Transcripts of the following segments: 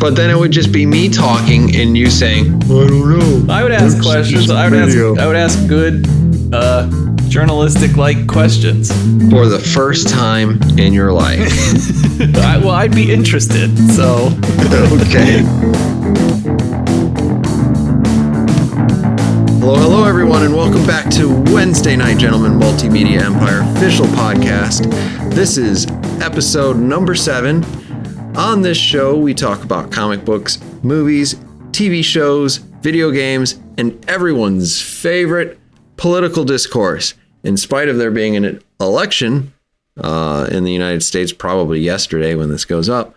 But then it would just be me talking and you saying, I don't know. I would ask questions. I would ask good journalistic-like questions. For the first time in your life. I'd be interested, so. Okay. Hello, everyone, and welcome back to Wednesday Night Gentlemen Multimedia Empire official podcast. This is episode number 7. On this show, we talk about comic books, movies, TV shows, video games, and everyone's favorite political discourse. In spite of there being an election in the United States, probably yesterday when this goes up,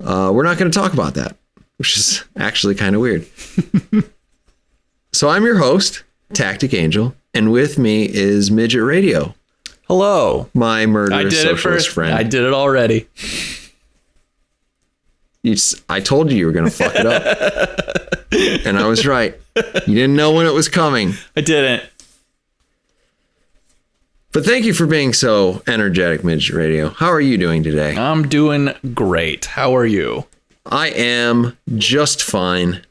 we're not going to talk about that, which is actually kind of weird. So I'm your host, Tactic Angel, and with me is Midget Radio. Hello. My murderous socialist friend. I did it already. I told you were going to fuck it up. And I was right. You didn't know when it was coming. I didn't. But thank you for being so energetic, Midget Radio. How are you doing today? I'm doing great. How are you? I am just fine.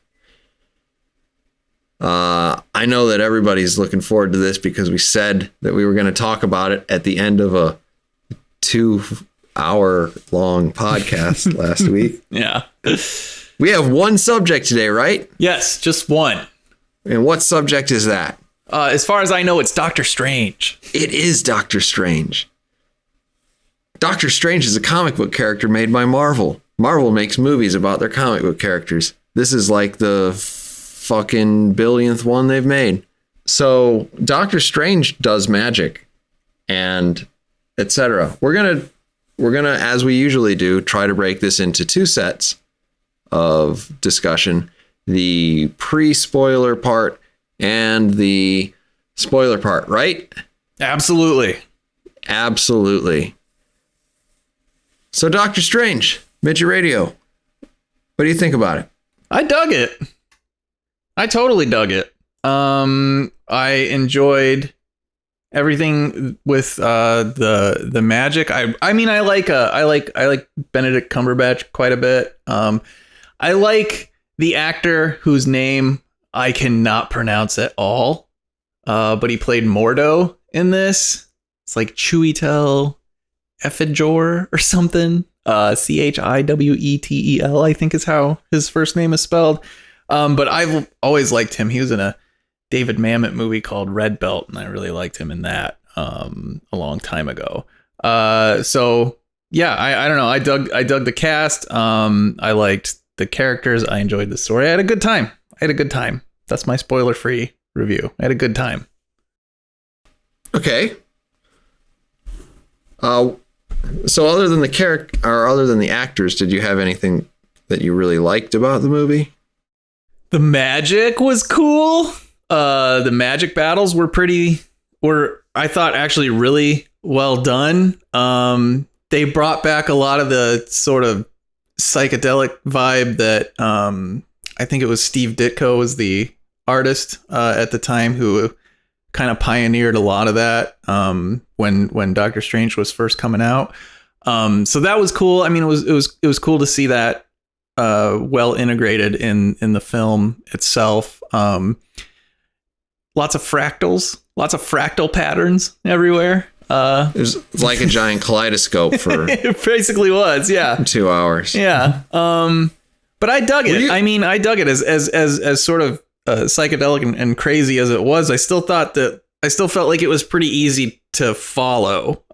I know that everybody's looking forward to this because we said that we were going to talk about it at the end of a 2-hour-long podcast last week. Yeah. We have one subject today, right? Yes, just one. And what subject is that? As far as I know, it's Doctor Strange. It is Doctor Strange. Doctor Strange is a comic book character made by Marvel. Marvel makes movies about their comic book characters. This is like the fucking billionth one they've made. So Doctor Strange does magic and etc. We're gonna, as we usually do, try to break this into 2 sets of discussion. The pre-spoiler part and the spoiler part, right? Absolutely. Absolutely. So Doctor Strange, Midget Radio, what do you think about it? I dug it. I totally dug it. I enjoyed everything with the magic. I mean I like Benedict Cumberbatch quite a bit. I like the actor whose name I cannot pronounce at all. But he played Mordo in this. It's like Chiwetel Ejiofor or something. Chiwetel, I think is how his first name is spelled. But I've always liked him. He was in a David Mamet movie called Red Belt, and I really liked him in that a long time ago. So yeah, I don't know. I dug the cast. I liked the characters. I enjoyed the story. I had a good time. That's my spoiler-free review. I had a good time. Okay. So other than the character, or other than the actors, did you have anything that you really liked about the movie? The magic was cool. The magic battles were I thought actually really well done. They brought back a lot of the sort of psychedelic vibe that I think it was Steve Ditko was the artist at the time who kind of pioneered a lot of that when Doctor Strange was first coming out. So that was cool. I mean, it was cool to see that well integrated in the film itself. Lots of fractal patterns everywhere. It was like a giant kaleidoscope for it basically was, yeah. 2 hours. Yeah. But I dug it. I dug it as sort of psychedelic and crazy as it was. I still felt like it was pretty easy to follow.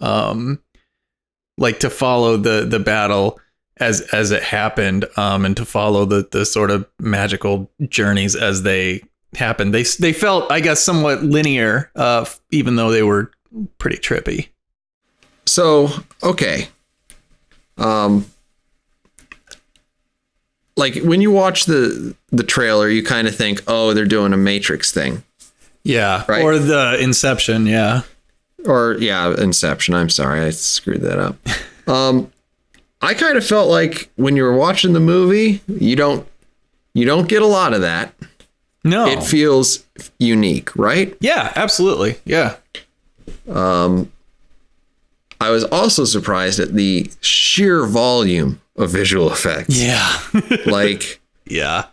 Like to follow the battle as it happened, and to follow the sort of magical journeys as they happened. They felt, I guess, somewhat linear, even though they were pretty trippy. So, okay. Like when you watch the trailer, you kind of think, oh, they're doing a Matrix thing. Yeah. Right? Or the Inception. Yeah. Or yeah, Inception. I'm sorry. I screwed that up. I kind of felt like when you were watching the movie, you don't get a lot of that. No. It feels unique, right? Yeah, absolutely. Yeah. I was also surprised at the sheer volume of visual effects. Yeah. Like, yeah.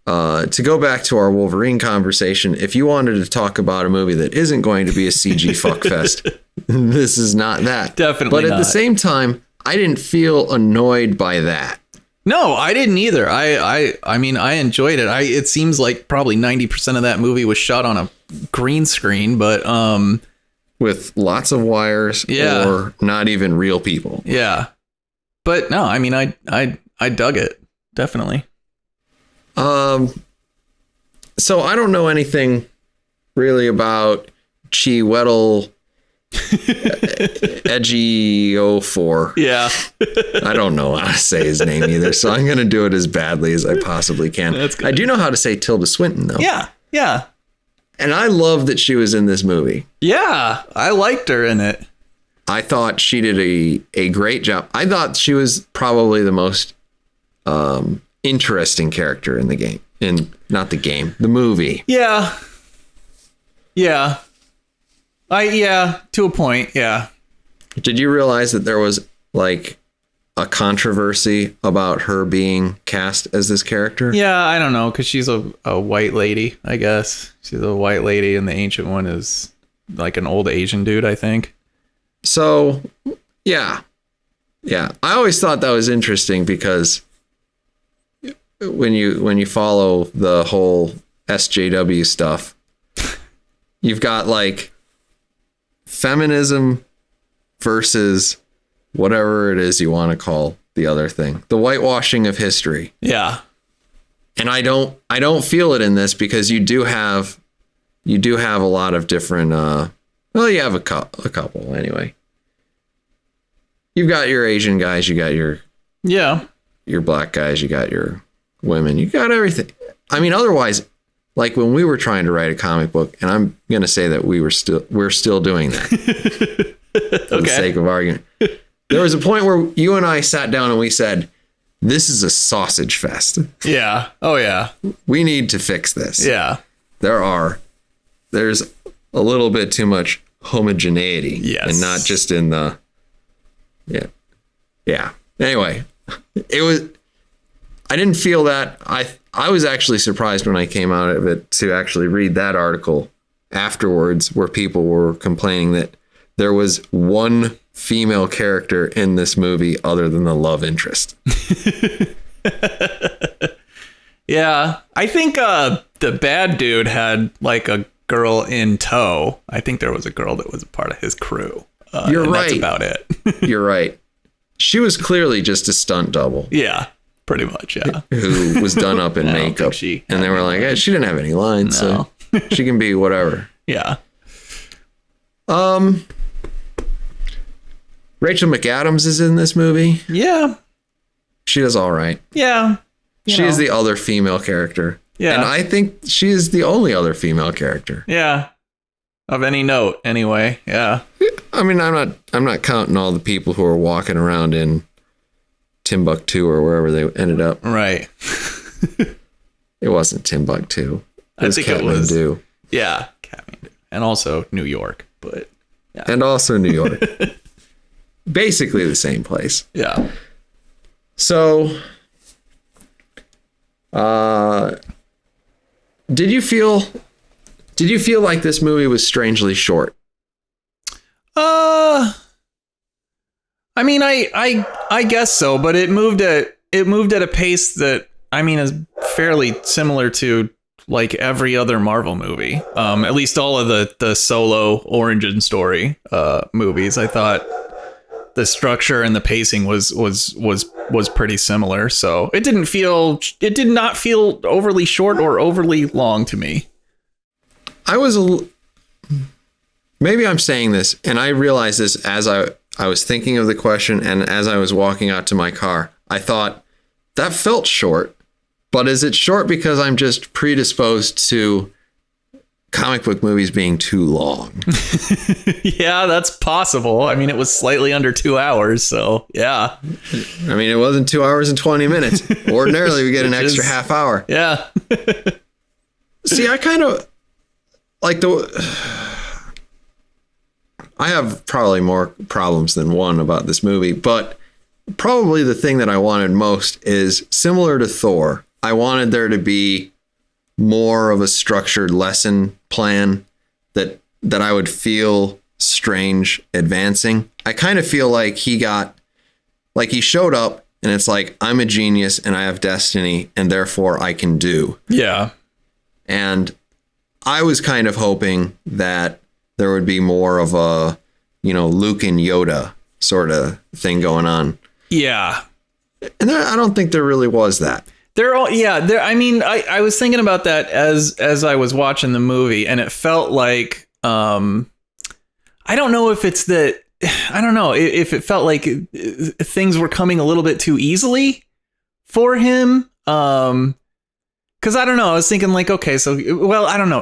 to go back to our Wolverine conversation, if you wanted to talk about a movie that isn't going to be a CG fuckfest, this is not that. Definitely But at not. the same time, I didn't feel annoyed by that. No, I didn't either. I mean, I enjoyed it. It seems like probably 90% of that movie was shot on a green screen, but with lots of wires or not even real people. Yeah. But no, I mean, I dug it. Definitely. So I don't know anything really about Chiwetel Ejiofor. Yeah. I don't know how to say his name either, so I'm going to do it as badly as I possibly can. That's good. I do know how to say Tilda Swinton, though. Yeah. Yeah. And I love that she was in this movie. Yeah. I liked her in it. I thought she did a great job. I thought she was probably the most interesting character in the game. Not the game, the movie. Yeah. Yeah. To a point. Yeah. Did you realize that there was like a controversy about her being cast as this character? Yeah, I don't know, because she's a white lady, I guess. She's a white lady, and the ancient one is like an old Asian dude, I think. So, yeah. Yeah. I always thought that was interesting because when you follow the whole SJW stuff, you've got like feminism versus whatever it is you want to call the other thing, the whitewashing of history. Yeah. And I don't feel it in this because you do have a lot of different, well, you have a couple anyway. You've got your Asian guys, you got your black guys, you got your women, you got everything. I mean, otherwise, like when we were trying to write a comic book, and I'm going to say that we're still doing that for the sake of argument. There was a point where you and I sat down and we said, this is a sausage fest. Yeah. Oh, yeah. We need to fix this. Yeah. There's a little bit too much homogeneity. Yes. And not just in the, yeah. Anyway, I didn't feel that. I was actually surprised when I came out of it to actually read that article afterwards where people were complaining that there was one female character in this movie other than the love interest. Yeah. I think the bad dude had like a girl in tow. I think there was a girl that was a part of his crew. You're right. That's about it. You're right. She was clearly just a stunt double. Yeah. Pretty much, yeah. Who was done up in makeup. And they were like, hey, she didn't have any lines, so she can be whatever. Yeah. Rachel McAdams is in this movie. Yeah. She does all right. Yeah. She is the other female character. Yeah. And I think she is the only other female character. Yeah. Of any note, anyway. Yeah. I mean, I'm not counting all the people who are walking around in Timbuktu or wherever they ended up. Right. It wasn't Timbuktu. It was Kathmandu. Yeah, Kathmandu. And also New York, but yeah. And also New York. Basically the same place. Yeah. So, did you feel like this movie was strangely short? I mean, I guess so, but it moved at a pace that, I mean, is fairly similar to like every other Marvel movie. At least all of the solo origin story movies. I thought the structure and the pacing was pretty similar. So it did not feel overly short or overly long to me. Maybe I'm saying this, and I realized this as I was thinking of the question, and as I was walking out to my car, I thought that felt short, but is it short because I'm just predisposed to comic book movies being too long? Yeah, that's possible. I mean, it was slightly under 2 hours, so yeah. I mean, it wasn't 2 hours and 20 minutes. Ordinarily, we get an extra half hour. Yeah. See, I kind of like I have probably more problems than one about this movie, but probably the thing that I wanted most is similar to Thor. I wanted there to be more of a structured lesson plan that I would feel Strange advancing. I kind of feel like he showed up and it's like, I'm a genius and I have destiny and therefore I can do. Yeah. And I was kind of hoping that there would be more of a, Luke and Yoda sort of thing going on. Yeah. And I don't think there really was that. I was thinking about that as I was watching the movie, and it felt like, I don't know if it's that, I don't know if it felt like things were coming a little bit too easily for him. Because I don't know, I was thinking like, okay, so, well, I don't know.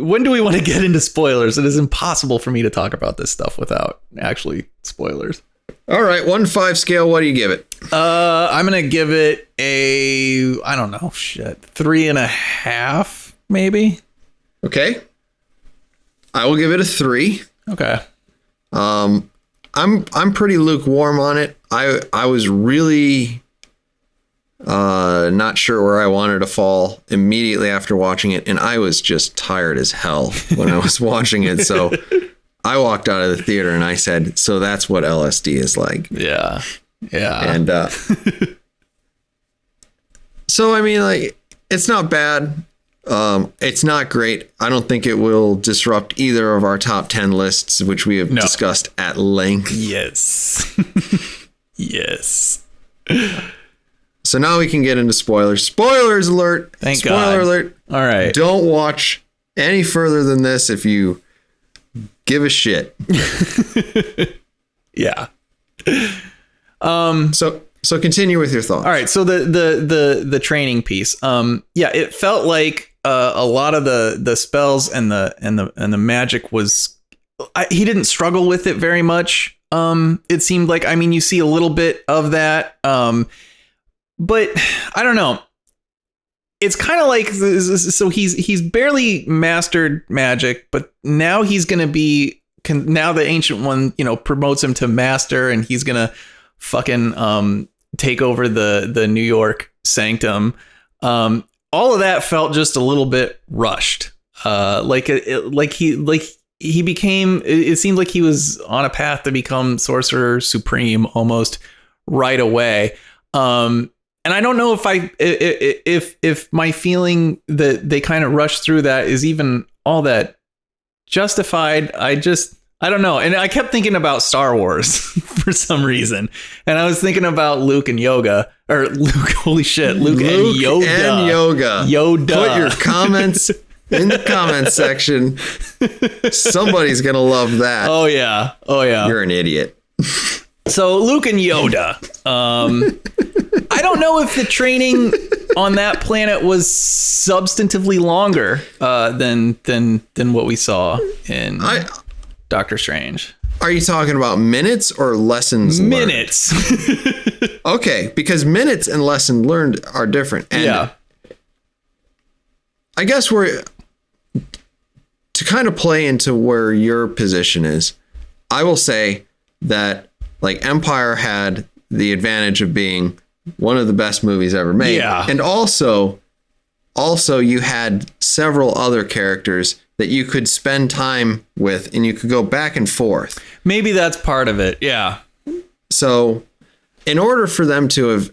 When do we want to get into spoilers? It is impossible for me to talk about this stuff without actually spoilers. All right, 1 to 5 scale. What do you give it? I'm going to give it a, I don't know, 3.5, maybe. Okay. I will give it a 3. Okay. I'm pretty lukewarm on it. I was really not sure where I wanted to fall immediately after watching it, and I was just tired as hell when I was watching it. So I walked out of the theater and I said, so that's what LSD is like. Yeah. Yeah. And so, I mean, like, it's not bad. It's not great. I don't think it will disrupt either of our top 10 lists, which we have discussed at length. Yes. Yes. So now we can get into spoilers. Spoilers alert. Thank God. Spoiler alert. All right. Don't watch any further than this if you give a shit. Yeah. So continue with your thoughts. All right. So the training piece. It felt like a lot of the spells and the magic was, he didn't struggle with it very much. It seemed like, I mean, you see a little bit of that. But I don't know. It's kind of like, so he's barely mastered magic, but now he's going to be, now the Ancient One, promotes him to master, and he's going to fucking take over the New York Sanctum. All of that felt just a little bit rushed. He became, it seemed like he was on a path to become Sorcerer Supreme almost right away. And I don't know if my feeling that they kind of rushed through that is even all that justified. I don't know. And I kept thinking about Star Wars for some reason. And I was thinking about Luke and Yoga, or Luke, holy shit, Luke and Yoda. And Yoda. Put your comments in the comments section. Somebody's going to love that. Oh yeah. You're an idiot. So Luke and Yoda. I don't know if the training on that planet was substantively longer than what we saw in Doctor Strange. Are you talking about minutes or lessons learned? Minutes. Okay, because minutes and lesson learned are different. And yeah. I guess to kind of play into where your position is, I will say that like Empire had the advantage of being one of the best movies ever made. Yeah. And also you had several other characters that you could spend time with and you could go back and forth. Maybe that's part of it. Yeah. So in order for them to have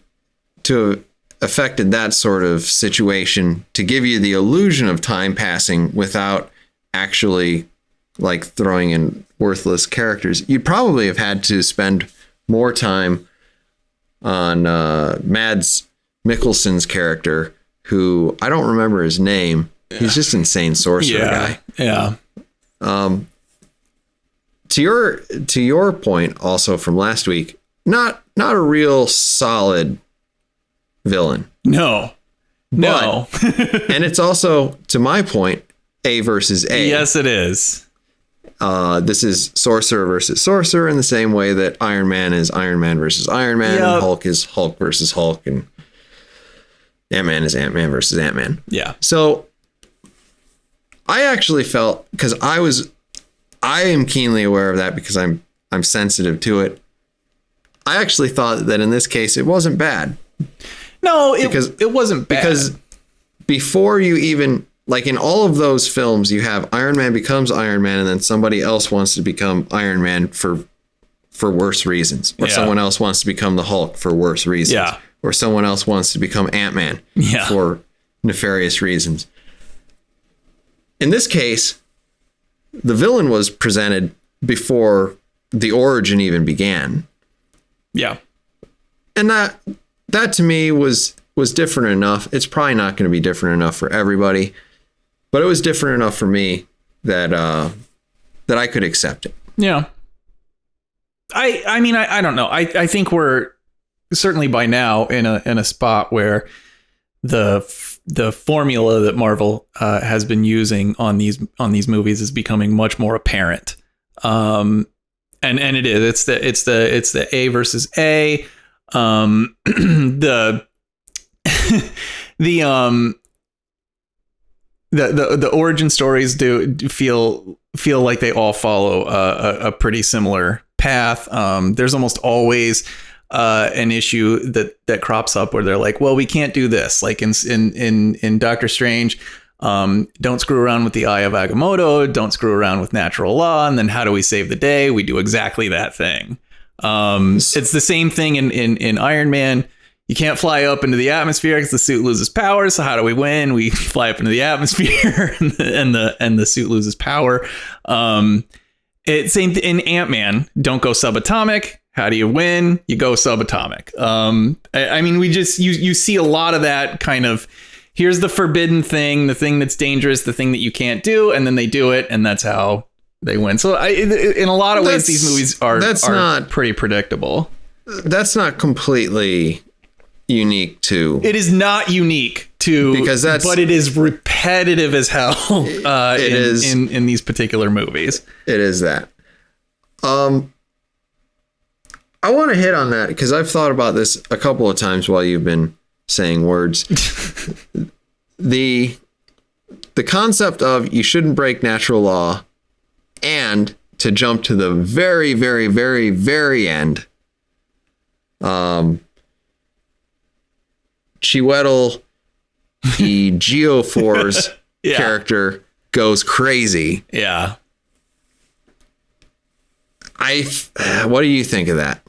affected that sort of situation, to give you the illusion of time passing without actually like throwing in worthless characters, you'd probably have had to spend more time on Mads Mikkelsen's character, who I don't remember his name. Yeah. He's just insane sorcerer guy. Yeah. To your point, also from last week, not a real solid villain. No. And it's also, to my point, A versus A. Yes, it is. This is sorcerer versus sorcerer in the same way that Iron Man is Iron Man versus Iron Man, and Hulk is Hulk versus Hulk, and Ant-Man is Ant-Man versus Ant-Man. Yeah. So I actually felt, because I am keenly aware of that because I'm sensitive to it. I actually thought that in this case it wasn't bad. No, it wasn't bad. Because before you even, like in all of those films, you have Iron Man becomes Iron Man and then somebody else wants to become Iron Man for worse reasons. Or someone else wants to become the Hulk for worse reasons. Yeah. Or someone else wants to become Ant-Man for nefarious reasons. In this case, the villain was presented before the origin even began. Yeah. And that to me was different enough. It's probably not going to be different enough for everybody, but it was different enough for me that I could accept it. Yeah. I mean, I don't know. I think we're certainly by now in a spot where the formula that Marvel has been using on these movies is becoming much more apparent. And it is. It's the A versus A. The origin stories do feel like they all follow a pretty similar path. There's almost always an issue that crops up where they're like, well, we can't do this. Like in Doctor Strange, don't screw around with the Eye of Agamotto, don't screw around with natural law, and then how do we save the day? We do exactly that thing. It's the same thing in Iron Man. You can't fly up into the atmosphere because the suit loses power. So how do we win? We fly up into the atmosphere and the suit loses power. It's same in Ant-Man. Don't go subatomic. How do you win? You go subatomic. I mean, you see a lot of that kind of, here's the forbidden thing, the thing that's dangerous, the thing that you can't do, and then they do it, and that's how they win. So in a lot of ways, these movies are not pretty predictable. That's not completely unique to. It is not unique to, but it is repetitive as hell. It is in these particular movies. It is that. I want to hit on that because I've thought about this a couple of times while you've been saying words. The concept of you shouldn't break natural law, and to jump to the very, very, very, very end, Chiwetel Ejiofor's character goes crazy. Yeah. What do you think of that?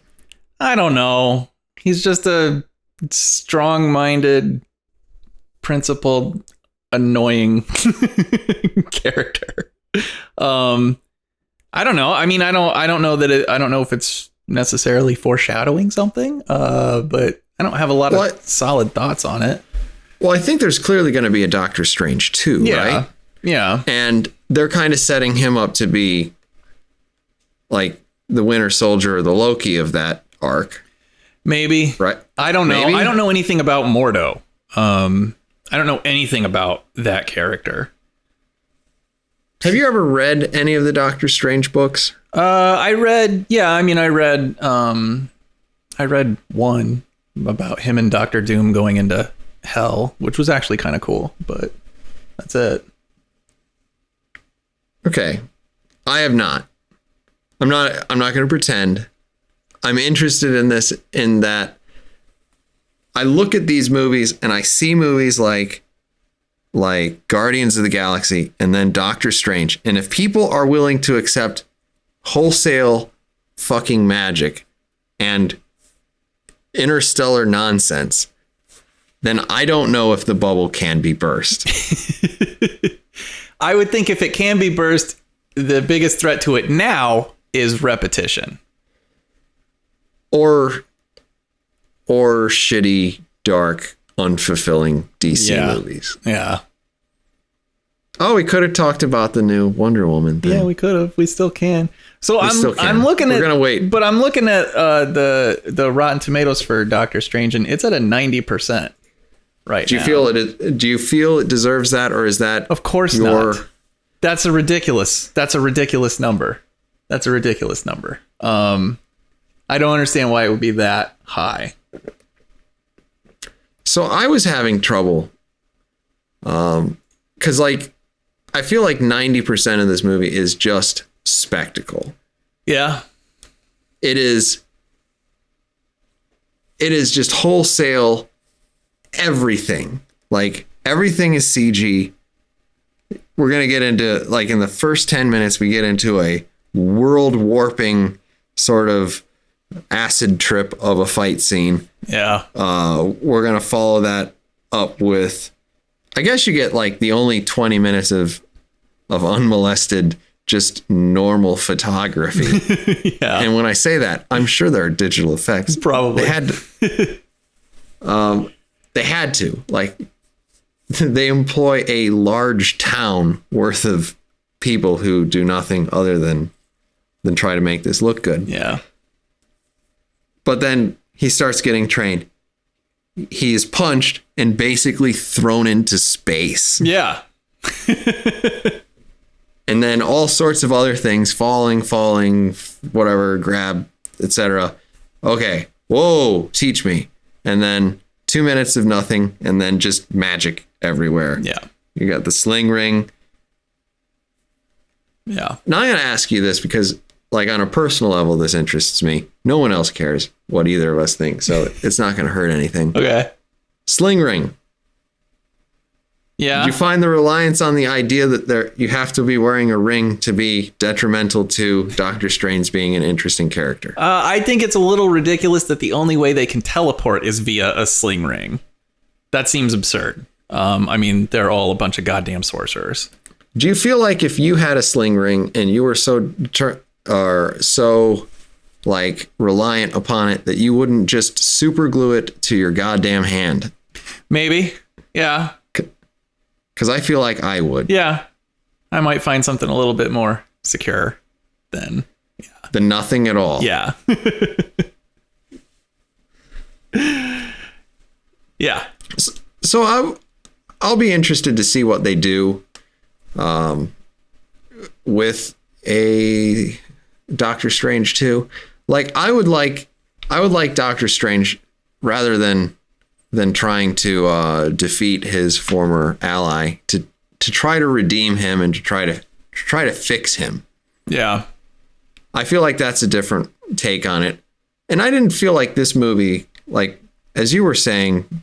I don't know. He's just a strong-minded, principled, annoying character. I don't know. I mean, I don't know that I don't know if it's necessarily foreshadowing something, but I don't have a lot of solid thoughts on it. Well, I think there's clearly going to be a Doctor Strange 2, right? Yeah. And they're kind of setting him up to be like the Winter Soldier or the Loki of that arc. Maybe. Right. I don't know. Maybe? I don't know anything about Mordo. I don't know anything about that character. Have you ever read any of the Doctor Strange books? I read one about him and Doctor Doom going into hell, which was actually kind of cool, but that's it. Okay. I have not. I'm not going to pretend. I'm interested in this, in that I look at these movies and I see movies like Guardians of the Galaxy and then Doctor Strange. And if people are willing to accept wholesale fucking magic and interstellar nonsense, then I don't know if the bubble can be burst. I would think if it can be burst, the biggest threat to it now is repetition. Or shitty, dark, unfulfilling DC movies. Yeah. Oh, we could have talked about the new Wonder Woman thing. Yeah, we could have. We still can. So I'm looking We're gonna wait. But I'm looking at the Rotten Tomatoes for Doctor Strange, and it's at a 90% right now. Do you feel it deserves that, or is that of course not? That's a ridiculous number. That's a ridiculous number. I don't understand why it would be that high. So I was having trouble, because I feel like 90% of this movie is just spectacle. Yeah. It is it is just wholesale everything. Like everything is CG. We're going to get into, like, in the first 10 minutes, we get into a world warping sort of acid trip of a fight scene. Yeah. We're going to follow that up with, I guess you get like the only 20 minutes of unmolested, just normal photography. Yeah. And when I say that, I'm sure there are digital effects. Probably. They had to, like, they employ a large town worth of people who do nothing other than try to make this look good. Yeah. But then he starts getting trained. He is punched and basically thrown into space. Yeah. And then all sorts of other things, falling, whatever, grab, etc. Okay, whoa, teach me. And then 2 minutes of nothing, and then just magic everywhere. Yeah. You got the sling ring. Yeah. Now I'm going to ask you this because, like, on a personal level, this interests me. No one else cares what either of us think, so it's not going to hurt anything. Okay. Sling ring. Yeah. Did you find the reliance on the idea that you have to be wearing a ring to be detrimental to Doctor Strange being an interesting character? I think it's a little ridiculous that the only way they can teleport is via a sling ring. That seems absurd. I mean, they're all a bunch of goddamn sorcerers. Do you feel like if you had a sling ring and you were so like reliant upon it that you wouldn't just super glue it to your goddamn hand? Maybe. Yeah. Because I feel like I would. Yeah. I might find something a little bit more secure than nothing at all. Yeah. Yeah. So I'll be interested to see what they do with a Doctor Strange 2. Like I would like Doctor Strange, rather than trying to defeat his former ally, to try to redeem him and to try to fix him. Yeah. I feel like that's a different take on it. And I didn't feel like this movie, like, as you were saying,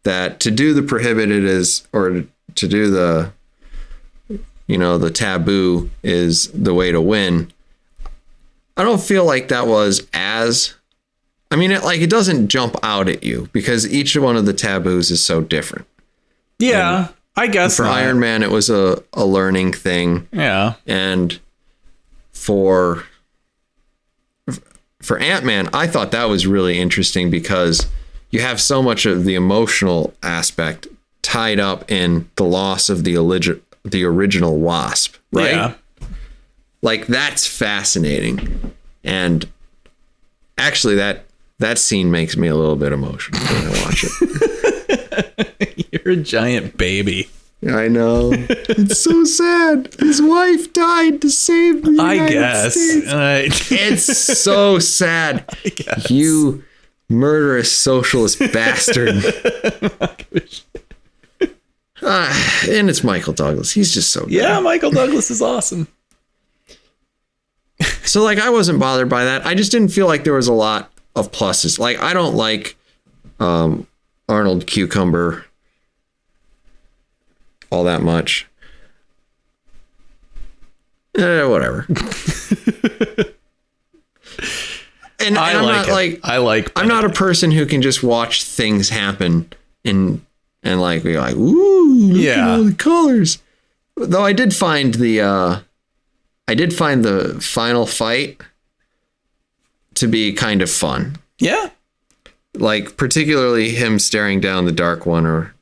that to do the prohibited is, or to do the, the taboo is the way to win. I don't feel like that was as, I mean, it doesn't jump out at you because each one of the taboos is so different. Yeah, I guess for Iron Man, it was a learning thing. Yeah. And for Ant-Man, I thought that was really interesting because you have so much of the emotional aspect tied up in the loss of the original Wasp, right? Yeah. Like, that's fascinating. And actually that scene makes me a little bit emotional when I watch it. You're a giant baby. I know. It's so sad. His wife died to save the United States. It's so sad. I guess. You murderous socialist bastard. And it's Michael Douglas. He's just so good. Yeah, Michael Douglas is awesome. So, like, I wasn't bothered by that. I just didn't feel like there was a lot of pluses. Like, I don't like Arnold Cucumber all that much. Whatever. and I'm not like, I'm not a person who can just watch things happen and like be like, ooh, look at all the colors. Though I did find the final fight to be kind of fun. Yeah. Like, particularly him staring down the Dark One, or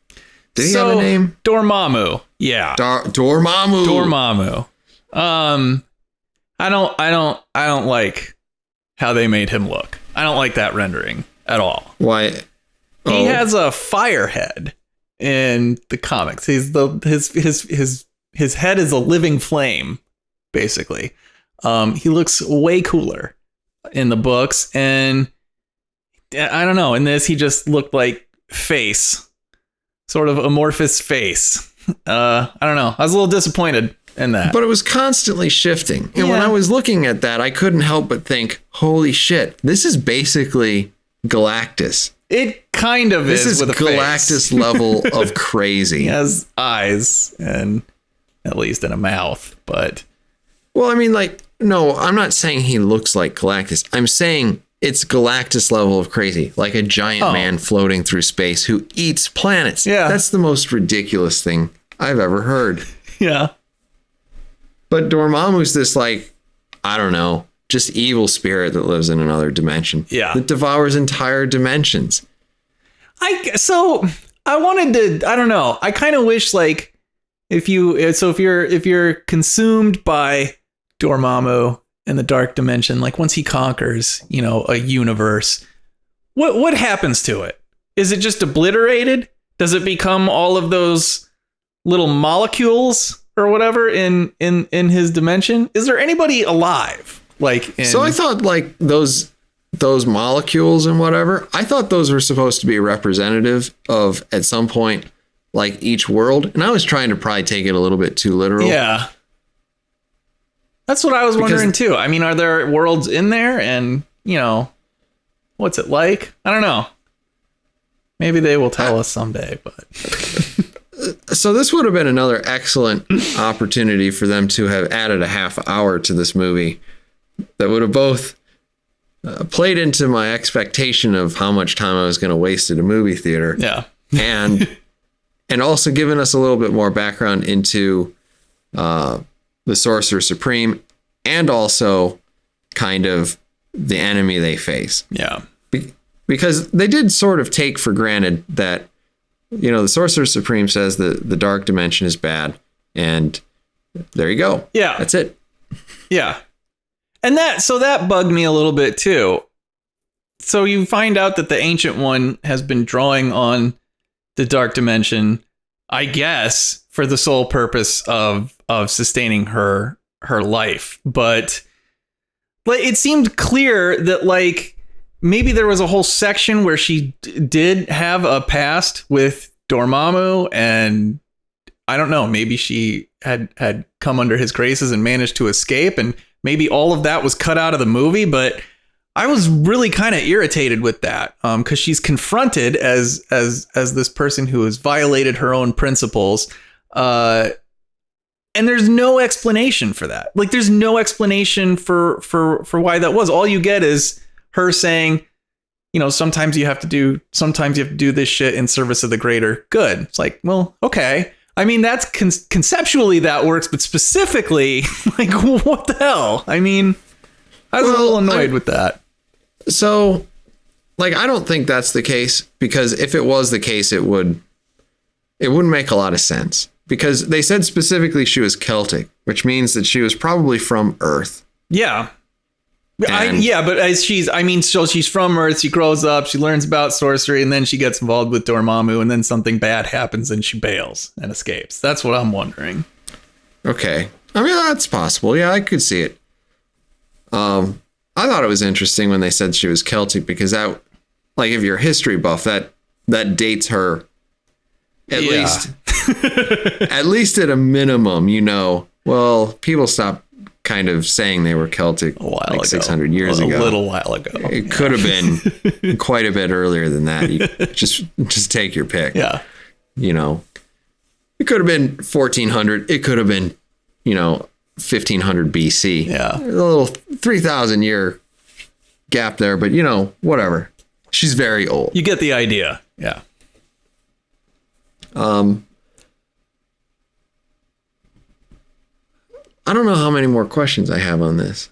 did he have a name? Dormammu. Yeah. Dormammu. Dormammu. I don't like how they made him look. I don't like that rendering at all. Why? He has a fire head in the comics. His head is a living flame, basically. He looks way cooler in the books, and I don't know, in this he just looked like face. Sort of amorphous face. I don't know. I was a little disappointed in that. But it was constantly shifting. And when I was looking at that, I couldn't help but think, holy shit, this is basically Galactus. It kind of This is with a Galactus face. level of crazy. He has eyes and at least in a mouth, but Well, I mean, like, no, I'm not saying he looks like Galactus. I'm saying it's Galactus level of crazy, like a giant man floating through space who eats planets. Yeah. That's the most ridiculous thing I've ever heard. yeah. But Dormammu's this, like, I don't know, just evil spirit that lives in another dimension. Yeah. That devours entire dimensions. I don't know. I kind of wish, like, if you're consumed by Dormammu in the dark dimension, like once he conquers, a universe, what happens to it? Is it just obliterated? Does it become all of those little molecules or whatever in his dimension? Is there anybody alive? So I thought, like, those molecules and whatever, I thought those were supposed to be representative of, at some point, like, each world. And I was trying to probably take it a little bit too literal. Yeah. That's what I was wondering too. I mean, are there worlds in there, and what's it like? I don't know. Maybe they will tell us someday, but so this would have been another excellent opportunity for them to have added a half hour to this movie that would have both played into my expectation of how much time I was going to waste at a movie theater. Yeah. and also given us a little bit more background into the Sorcerer Supreme, and also kind of the enemy they face. Yeah. Because they did sort of take for granted that, the Sorcerer Supreme says that the dark dimension is bad, and there you go. Yeah. That's it. Yeah. And that bugged me a little bit too. So you find out that the Ancient One has been drawing on the dark dimension, I guess, for the sole purpose of sustaining her life. But like, it seemed clear that, like, maybe there was a whole section where she did have a past with Dormammu, and I don't know, maybe she had come under his graces and managed to escape, and maybe all of that was cut out of the movie. But I was really kind of irritated with that, because she's confronted as this person who has violated her own principles, and there's no explanation for that. Like, there's no explanation for why that was. All you get is her saying, sometimes you have to do this shit in service of the greater good. It's like, well, okay. I mean, that's conceptually that works, but specifically, like, what the hell? I mean, I was a little annoyed with that. So, like, I don't think that's the case, because if it was the case, it wouldn't make a lot of sense, because they said specifically she was Celtic, which means that she was probably from Earth. Yeah. But so she's from Earth, she grows up, she learns about sorcery, and then she gets involved with Dormammu, and then something bad happens and she bails and escapes. That's what I'm wondering. Okay. I mean, that's possible. Yeah, I could see it. I thought it was interesting when they said she was Celtic, because that, like, if you're a history buff, that dates her at least at a minimum, well, people stopped kind of saying they were Celtic like 600 years ago. A little while ago. It could have been quite a bit earlier than that. You just take your pick. Yeah. It could have been 1400. It could have been, 1500 BC. Yeah. A little 3,000 year gap there, but whatever. She's very old. You get the idea. Yeah. I don't know how many more questions I have on this.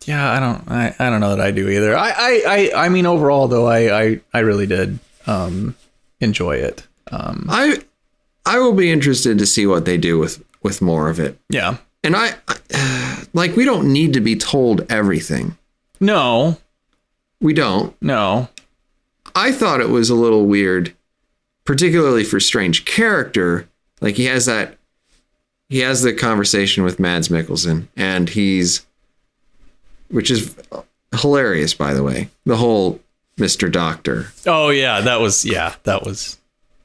Yeah, I don't know that I do either. I mean, overall though, I really did enjoy it. I will be interested to see what they do with more of it. Yeah. And I like, we don't need to be told everything. No. We don't. No. I thought it was a little weird, particularly for Strange character. Like, he has the conversation with Mads Mikkelsen, and which is hilarious, by the way, the whole Mr. Doctor. Oh yeah, that was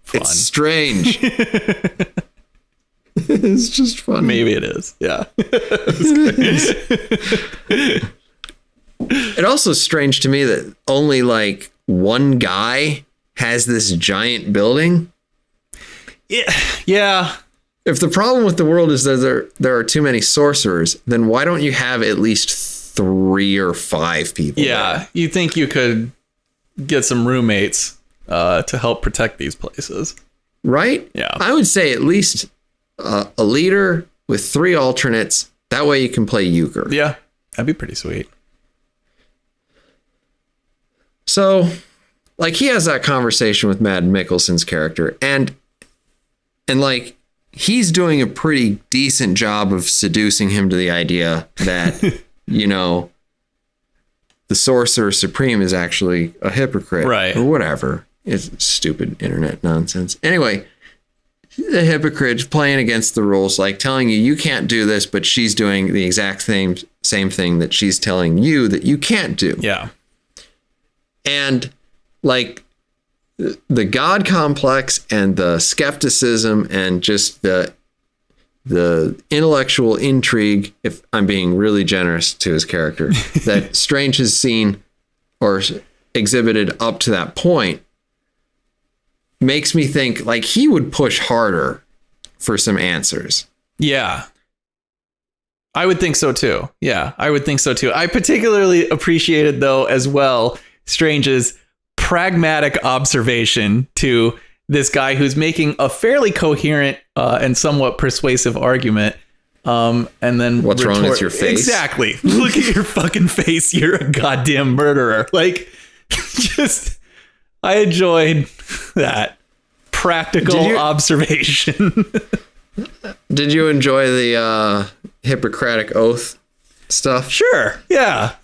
fun. It's strange. It's just fun. Maybe it is. Yeah. It also is strange to me that only like one guy has this giant building. Yeah. If the problem with the world is that there are too many sorcerers, then why don't you have at least 3 or 5 people? Yeah, there? you think you could get some roommates to help protect these places. Right? Yeah. I would say at least a leader with 3 alternates. That way you can play euchre. Yeah, that'd be pretty sweet. So, like, he has that conversation with Mads Mikkelsen's character, and like, he's doing a pretty decent job of seducing him to the idea that, you know, the Sorcerer Supreme is actually a hypocrite. Right. Or whatever. It's stupid internet nonsense. Anyway, the hypocrite playing against the rules, like telling you can't do this, but she's doing the exact same thing that she's telling you that you can't do. Yeah. And like the God complex and the skepticism and just the intellectual intrigue, if I'm being really generous to his character, that Strange has seen or exhibited up to that point makes me think like he would push harder for some answers. Yeah. I would think so too. Yeah, I would think so too. I particularly appreciated, though, as well, Strange's pragmatic observation to this guy who's making a fairly coherent and somewhat persuasive argument. And then what's wrong with your face? Exactly. Look at your fucking face. You're a goddamn murderer. Like, just, I enjoyed that practical observation. Did you enjoy the Hippocratic Oath stuff? Sure. Yeah.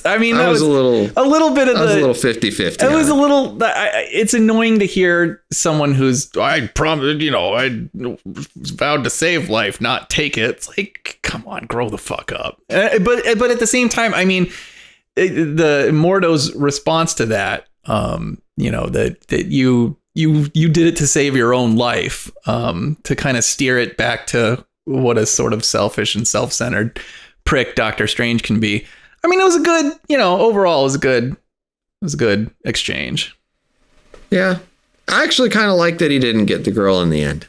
I mean, that was a little bit of a little 50-50. It was a little, it's annoying to hear someone who's, I promised, I vowed to save life, not take it. It's like, come on, grow the fuck up. But at the same time, I mean, the Mordo's response to that, that you did it to save your own life, to kind of steer it back to what a sort of selfish and self-centered prick Doctor Strange can be. I mean, it was a good, overall it was a good exchange. Yeah. I actually kind of like that he didn't get the girl in the end.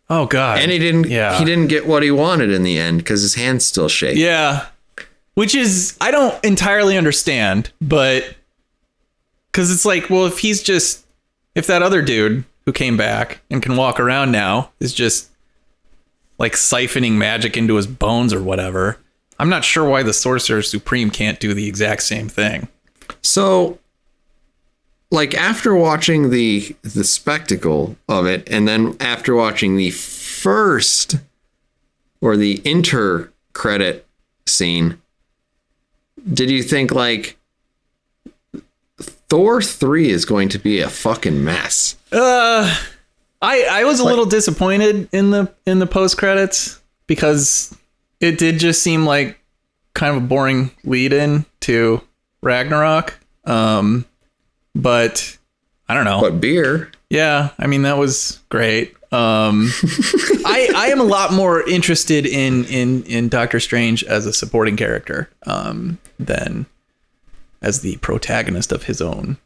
Oh God. And he didn't get what he wanted in the end because his hand's still shaking. Yeah. Which is, I don't entirely understand, but because it's like, well, if that other dude who came back and can walk around now is just like siphoning magic into his bones or whatever, I'm not sure why the Sorcerer Supreme can't do the exact same thing. So, like, after watching the spectacle of it, and then after watching the first or the inter-credit scene, did you think, like, Thor 3 is going to be a fucking mess? I was a little disappointed in the post credits because it did just seem like kind of a boring lead in to Ragnarok. But I don't know. But beer. Yeah, I mean, that was great. I am a lot more interested in Doctor Strange as a supporting character than as the protagonist of his own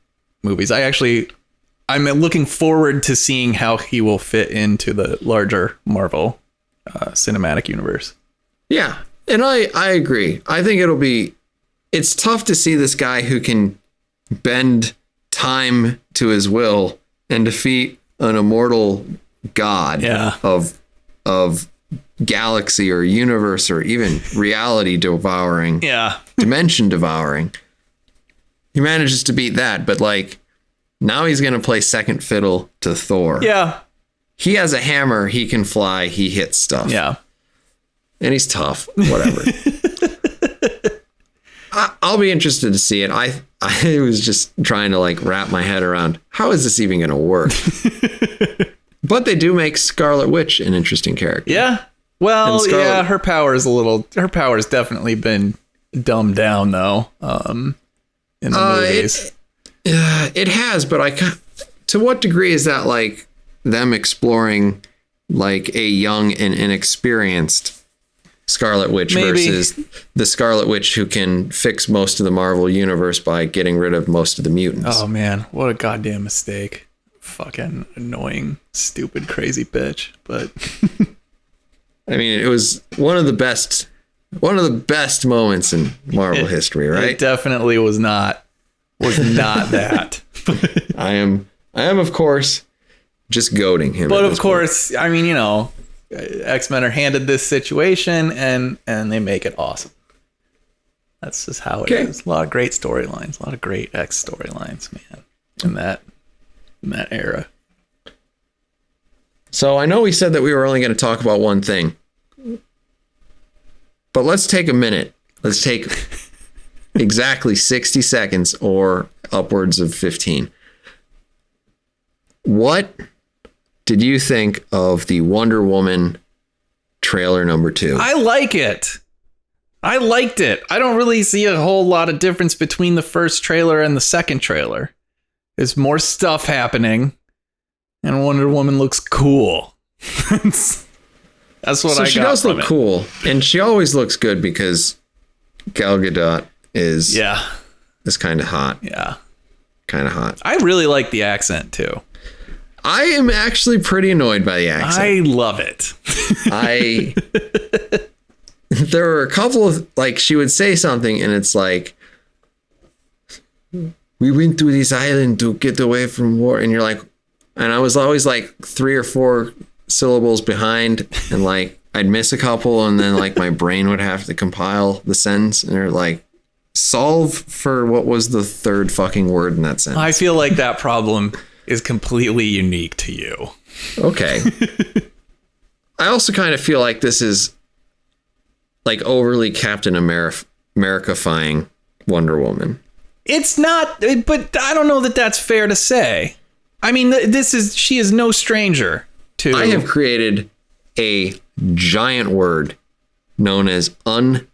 movies. I'm looking forward to seeing how he will fit into the larger Marvel cinematic universe. Yeah, and I agree. I think it's tough to see this guy who can bend time to his will and defeat an immortal god of galaxy or universe or even reality devouring, dimension devouring. He manages to beat that, but like, now he's going to play second fiddle to Thor. Yeah. He has a hammer. He can fly. He hits stuff. Yeah. And he's tough. Whatever. I'll be interested to see it. I was just trying to like wrap my head around how is this even going to work? But they do make Scarlet Witch an interesting character. Yeah. Well, her power's definitely been dumbed down though. In the movies. It has, but to what degree is that like them exploring like a young and inexperienced Scarlet Witch versus the Scarlet Witch who can fix most of the Marvel universe by getting rid of most of the mutants. Oh man, what a goddamn mistake. Fucking annoying, stupid, crazy bitch. But I mean, it was one of the best moments in Marvel history, right? It definitely was not that. I am of course just goading him. But of course, I mean, X-Men are handed this situation and they make it awesome. That's just how it is. A lot of great storylines, a lot of great X storylines, man, in that era. So I know we said that we were only going to talk about one thing, but let's take a minute. Let's take exactly 60 seconds or upwards of 15. What did you think of the Wonder Woman trailer number 2? I like it. I liked it. I don't really see a whole lot of difference between the first trailer and the second trailer. There's more stuff happening, and Wonder Woman looks cool. That's what I got. She does look cool, and she always looks good because Gal Gadot is kind of hot. Yeah, kind of hot. I really like the accent too. I am actually pretty annoyed by the accent. I love it. There were a couple of, like, she would say something and it's like, we went to this island to get away from war. And you're like, and I was always like 3 or 4 syllables behind, and like I'd miss a couple, and then like my brain would have to compile the sentence, and they're like, solve for what was the third fucking word in that sentence. I feel like that problem is completely unique to you. Okay. I also kind of feel like this is like overly Captain America-fying Wonder Woman. It's not, but I don't know that that's fair to say. I mean, she is no stranger to... I have created a giant word known as what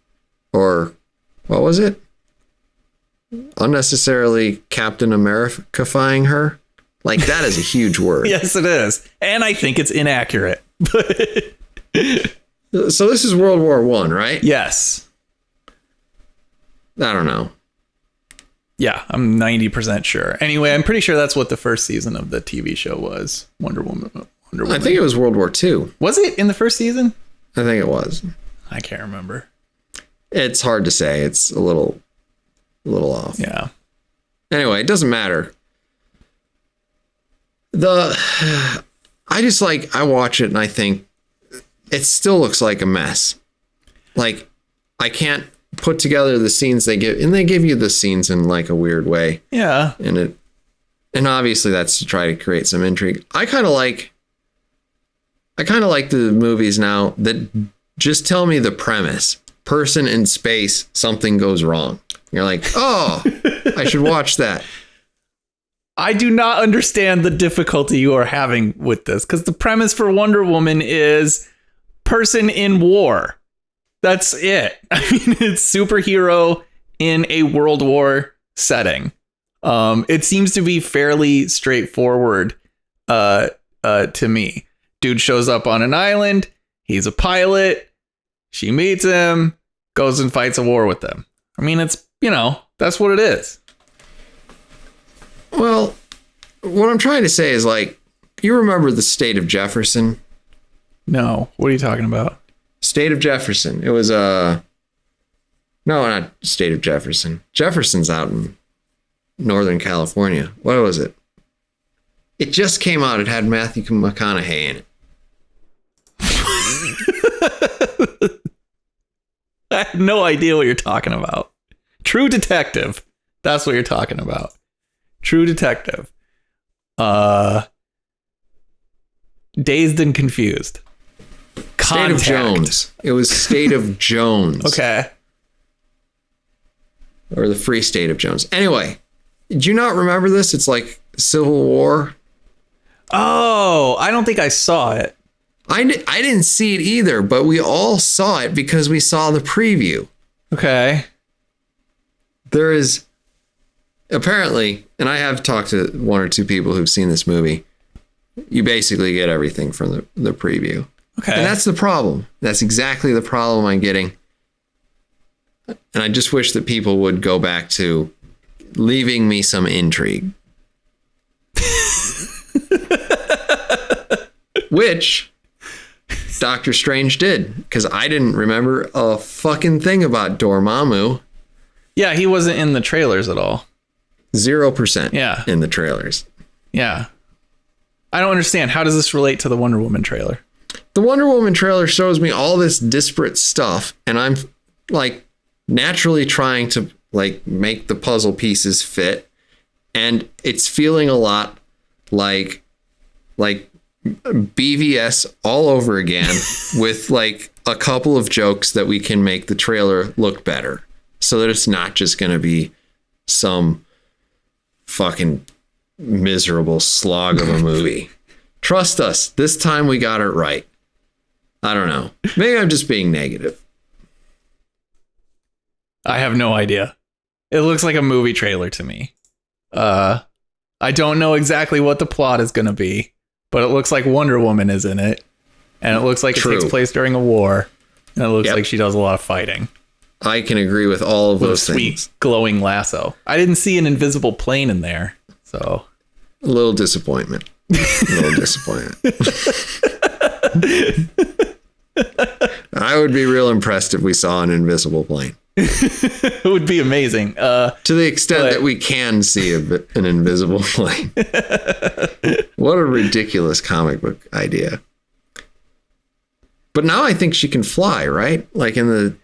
was it? Unnecessarily Captain America-fying her. Like, that is a huge word. Yes, it is. And I think it's inaccurate. So this is World War I, right? Yes. I don't know. Yeah, I'm 90% sure. Anyway, I'm pretty sure that's what the first season of the TV show was. Wonder Woman. I think it was World War II. Was it in the first season? I think it was. I can't remember. It's hard to say. It's a little off. Yeah. Anyway, it doesn't matter. I watch it and I think it still looks like a mess. Like, I can't put together the scenes they give, and they give you the scenes in like a weird way. Yeah. And obviously that's to try to create some intrigue. I kind of like the movies now that just tell me the premise. Person in space, something goes wrong. You're like, oh, I should watch that. I do not understand the difficulty you are having with this, because the premise for Wonder Woman is person in war. That's it. I mean, it's superhero in a World War setting. It seems to be fairly straightforward to me. Dude shows up on an island. He's a pilot. She meets him, goes and fights a war with them. I mean, it's, that's what it is. Well, what I'm trying to say is, like, you remember the State of Jefferson? No. What are you talking about? State of Jefferson. It was no, not State of Jefferson. Jefferson's out in Northern California. What was it? It just came out. It had Matthew McConaughey in it. I have no idea what you're talking about. True Detective. That's what you're talking about. True Detective. Dazed and Confused. Contact. State of Jones. It was State of Jones. Okay. Or the Free State of Jones. Anyway, did you not remember this? It's like Civil War. Oh, I don't think I saw it. I didn't see it either, but we all saw it because we saw the preview. Okay. There is apparently, and I have talked to 1 or 2 people who've seen this movie, you basically get everything from the preview. Okay. And that's the problem. That's exactly the problem I'm getting. And I just wish that people would go back to leaving me some intrigue. Which Doctor Strange did, because I didn't remember a fucking thing about Dormammu. Yeah, he wasn't in the trailers at all. 0% in the trailers. Yeah. I don't understand. How does this relate to the Wonder Woman trailer? The Wonder Woman trailer shows me all this disparate stuff, and I'm like naturally trying to like make the puzzle pieces fit, and it's feeling a lot like BVS all over again with like a couple of jokes that we can make the trailer look better so that it's not just going to be some fucking miserable slog of a movie. Trust us, this time we got it right. I don't know. Maybe I'm just being negative. I have no idea. It looks like a movie trailer to me. I don't know exactly what the plot is going to be, but it looks like Wonder Woman is in it, and it looks like it takes place during a war, and it looks like she does a lot of fighting. I can agree with all of those things. Sweet glowing lasso. I didn't see an invisible plane in there, so a little disappointment. I would be real impressed if we saw an invisible plane. It would be amazing. To the extent that we can see an invisible plane. What a ridiculous comic book idea. But now I think she can fly, right? Like in the...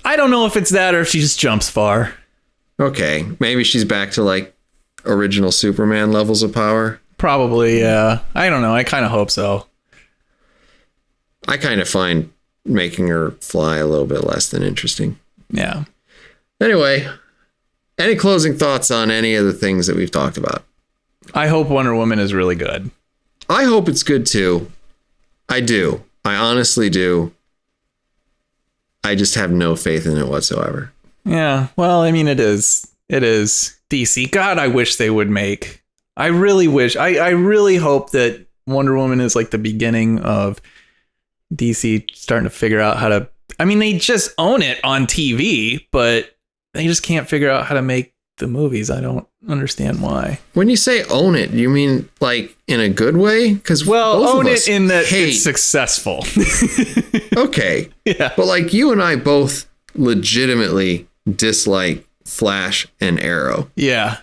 I don't know if it's that or if she just jumps far. Okay. Maybe she's back to like original Superman levels of power. Probably, yeah. I don't know. I kind of hope so. I kind of find making her fly a little bit less than interesting. Yeah. Anyway, any closing thoughts on any of the things that we've talked about? I hope Wonder Woman is really good. I hope it's good too. I do. I honestly do. I just have no faith in it whatsoever. Yeah. Well, I mean, it is DC. God, I wish they would make. I really wish. I really hope that Wonder Woman is like the beginning of DC starting to figure out how to. I mean, they just own it on TV, but they just can't figure out how to make the movies. I don't understand why. When you say own it, you mean like in a good way? Because own it in that it's successful. Okay. Yeah. But like you and I both legitimately dislike Flash and Arrow. Yeah.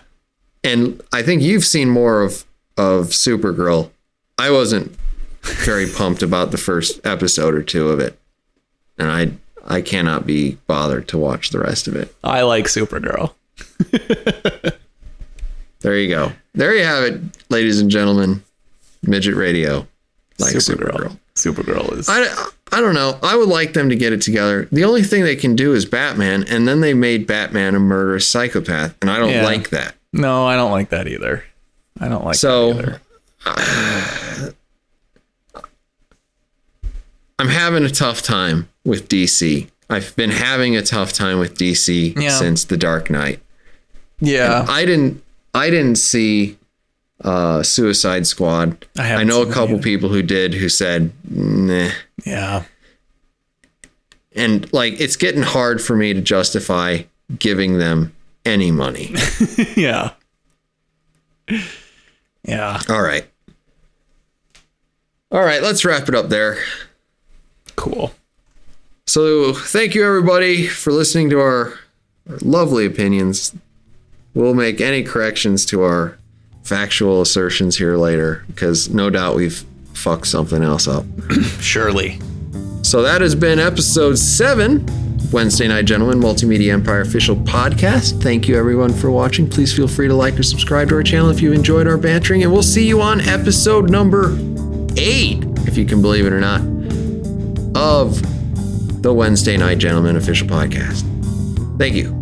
And I think you've seen more of Supergirl. I wasn't very pumped about the first episode or two of it. And I cannot be bothered to watch the rest of it. I like Supergirl. There you go. There you have it, ladies and gentlemen. Midget Radio. Like Supergirl. Supergirl is... I don't know. I would like them to get it together. The only thing they can do is Batman, and then they made Batman a murderous psychopath, and I don't like that. No, I don't like that either. I don't like that either. I'm having a tough time with DC. I've been having a tough time with DC since The Dark Knight. Yeah. And I didn't see Suicide Squad. I know a couple people who did who said, nah. Yeah. And like, it's getting hard for me to justify giving them any money. Yeah. Yeah. All right. Let's wrap it up there. Cool. So thank you everybody for listening to our lovely opinions. We'll make any corrections to our factual assertions here later, because no doubt we've fucked something else up. Surely. So that has been episode 7, Wednesday Night Gentlemen, Multimedia Empire official podcast. Thank you everyone for watching. Please feel free to like or subscribe to our channel if you enjoyed our bantering, and we'll see you on episode number 8, if you can believe it or not, of the Wednesday Night Gentlemen official podcast. Thank you.